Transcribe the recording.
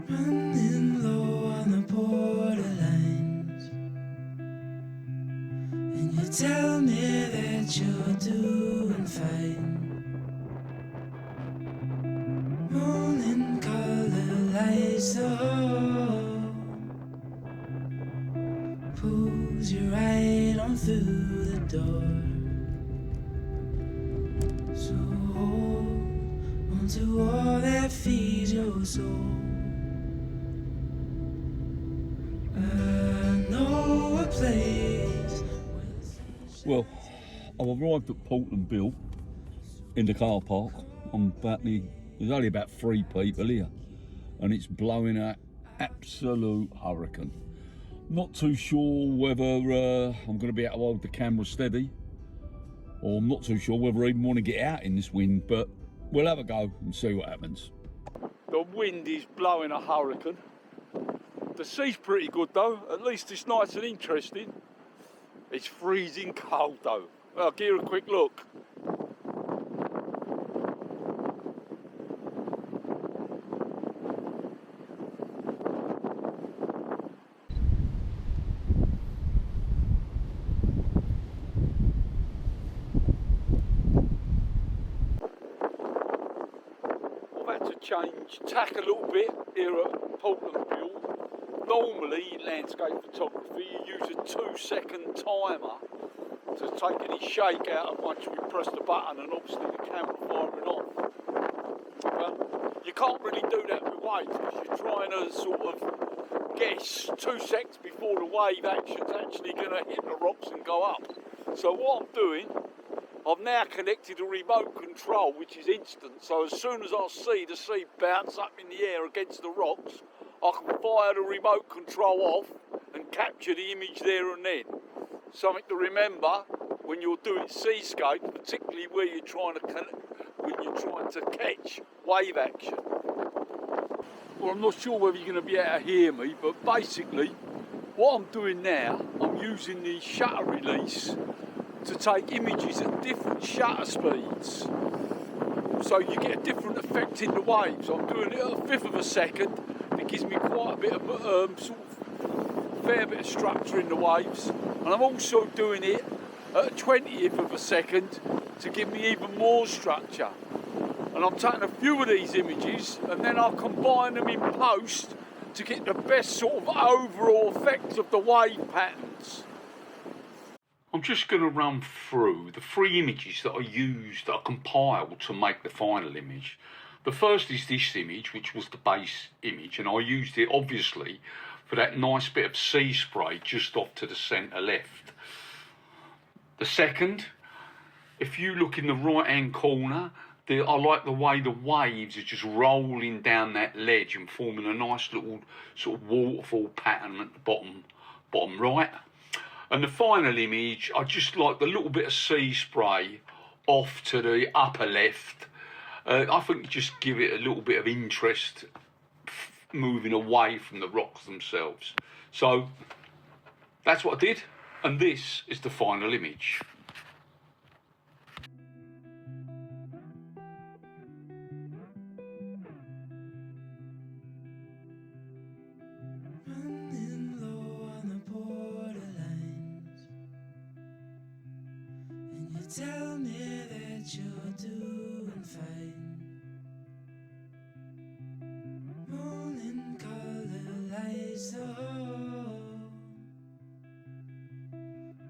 Running low on the borderlines, and you tell me that you're doing fine. Morning color lights the hall, pulls you right on through the door. So hold onto all that feeds your soul. I know a place. Well, I've arrived at Portland Bill in the car park. There's only about 3 people here, and it's blowing an absolute hurricane. Not too sure whether I'm going to be able to hold the camera steady, or I'm not too sure whether I even want to get out in this wind, but we'll have a go and see what happens. The wind is blowing a hurricane. The sea's pretty good though, at least it's nice and interesting. It's freezing cold though. I'll give you a quick look. I've had to change tack a little bit here at Portland Bill. Normally in landscape photography you use a 2-second timer to take any shake out of once we press the button and obviously the camera firing off. But you can't really do that with waves because you're trying to sort of guess 2 seconds before the wave action's actually going to hit the rocks and go up. So what I'm doing, I've now connected a remote control which is instant, so as soon as I see the sea bounce up in the air against the rocks, I can fire the remote control off and capture the image there and then. Something to remember when you're doing Seascape, particularly where you're trying to catch wave action. Well, I'm not sure whether you're going to be able to hear me, but basically what I'm doing now, I'm using the shutter release to take images at different shutter speeds, so you get a different effect in the waves. I'm doing it at a 1/5 of a second. It gives me quite a bit of fair bit of structure in the waves, and I'm also doing it at a 20th of a second to give me even more structure. And I'm taking a few of these images and then I'll combine them in post to get the best sort of overall effect of the wave patterns. I'm just going to run through the 3 images that I compiled to make the final image. The first is this image, which was the base image, and I used it obviously for that nice bit of sea spray just off to the centre left. The second, if you look in the right hand corner, I like the way the waves are just rolling down that ledge and forming a nice little sort of waterfall pattern at the bottom right. And the final image, I just like the little bit of sea spray off to the upper left. I think just give it a little bit of interest moving away from the rocks themselves. So that's what I did, and this is the final image. Running